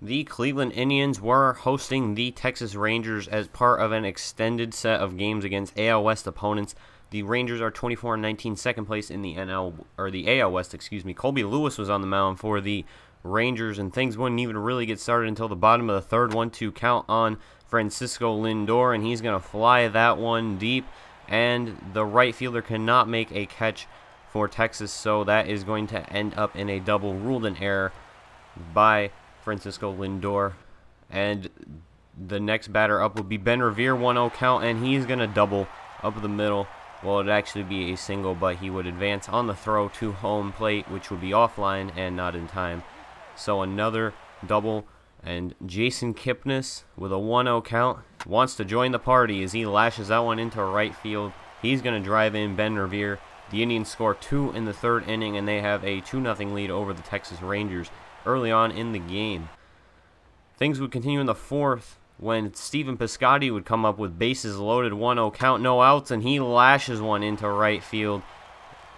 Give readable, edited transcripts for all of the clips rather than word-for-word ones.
The Cleveland Indians were hosting the Texas Rangers as part of an extended set of games against AL West opponents. The Rangers are 24-19, second place in the AL West. Colby Lewis was on the mound for the Rangers, and things wouldn't even really get started until the bottom of the third. 1-2 count on Francisco Lindor, and he's going to fly that one deep, and the right fielder cannot make a catch for Texas, so that is going to end up in a double, ruled an error by Francisco Lindor. And the next batter up will be Ben Revere, 1-0 count, and he's going to double up the middle. Well, it'd actually be a single, but he would advance on the throw to home plate, which would be offline and not in time. So another double, and Jason Kipnis with a 1-0 count wants to join the party as he lashes that one into right field. He's going to drive in Ben Revere. The Indians score 2 in the third inning, and they have a 2-0 lead over the Texas Rangers early on in the game. Things would continue in the fourth when Stephen Piscotty would come up with bases loaded, 1-0 count, no outs, and he lashes one into right field.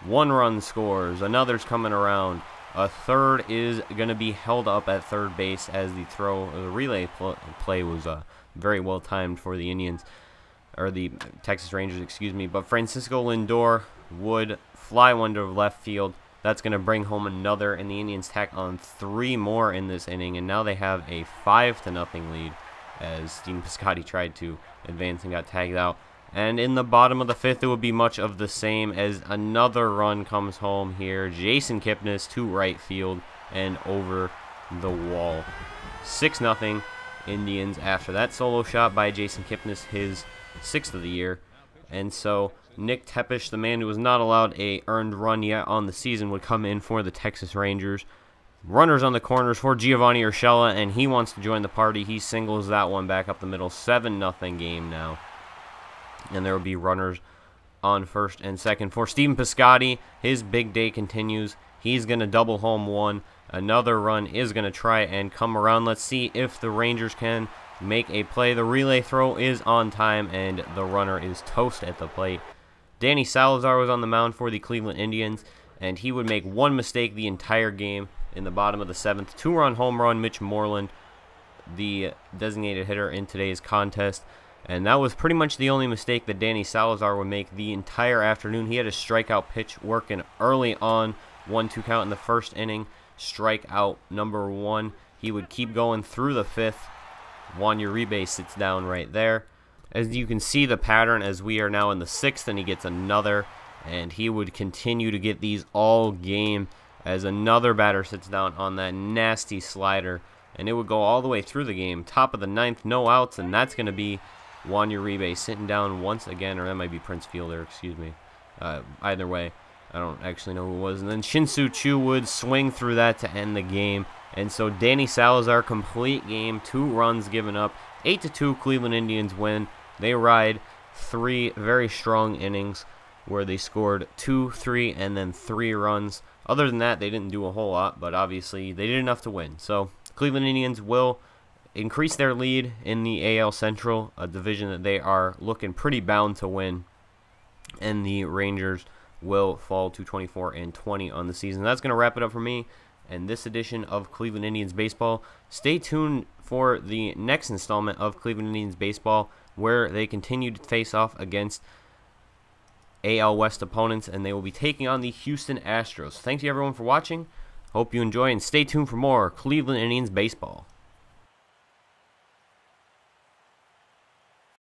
1 run scores, another's coming around. A third is going to be held up at third base as the relay play was very well timed for the Indians, or the Texas Rangers, but Francisco Lindor would fly one to left field. That's going to bring home another, and the Indians tack on 3 more in this inning, and now they have a 5-0 lead as Stephen Piscotty tried to advance and got tagged out. And in the bottom of the fifth, it would be much of the same as another run comes home here. Jason Kipnis to right field and over the wall. 6-0 Indians after that solo shot by Jason Kipnis, his 6th of the year. And so Nick Tepesh, the man who was not allowed a earned run yet on the season, would come in for the Texas Rangers. Runners on the corners for Giovanni Urshela, and he wants to join the party. He singles that one back up the middle. 7-0 game now. And there will be runners on first and second for Stephen Piscotty. His big day continues. He's going to double home one. Another run is going to try and come around. Let's see if the Rangers can make a play. The relay throw is on time, and the runner is toast at the plate. Danny Salazar was on the mound for the Cleveland Indians, and he would make one mistake the entire game in the bottom of the 7th. 2-run home run, Mitch Moreland, the designated hitter in today's contest. And that was pretty much the only mistake that Danny Salazar would make the entire afternoon. He had a strikeout pitch working early on. 1-2 count in the first inning. Strikeout number 1. He would keep going through the 5th. Juan Uribe sits down right there. As you can see the pattern, as we are now in the 6th, and he gets another. And he would continue to get these all game as another batter sits down on that nasty slider. And it would go all the way through the game. Top of the 9th, no outs, and that's going to be Juan Uribe sitting down once again, or that might be Prince Fielder, either way, I don't actually know who it was. And then Shin-Soo Choo would swing through that to end the game. And so Danny Salazar, complete game, 2 runs given up, 8-2 Cleveland Indians win. They ride 3 very strong innings where they scored 2, 3, and then 3 runs. Other than that, they didn't do a whole lot, but obviously they did enough to win. So Cleveland Indians will increase their lead in the AL Central, a division that they are looking pretty bound to win, and the Rangers will fall to 24-20 on the season. That's going to wrap it up for me and this edition of Cleveland Indians Baseball. Stay tuned for the next installment of Cleveland Indians Baseball, where they continue to face off against AL West opponents, and they will be taking on the Houston Astros. Thank you everyone for watching. Hope you enjoy, and stay tuned for more Cleveland Indians Baseball.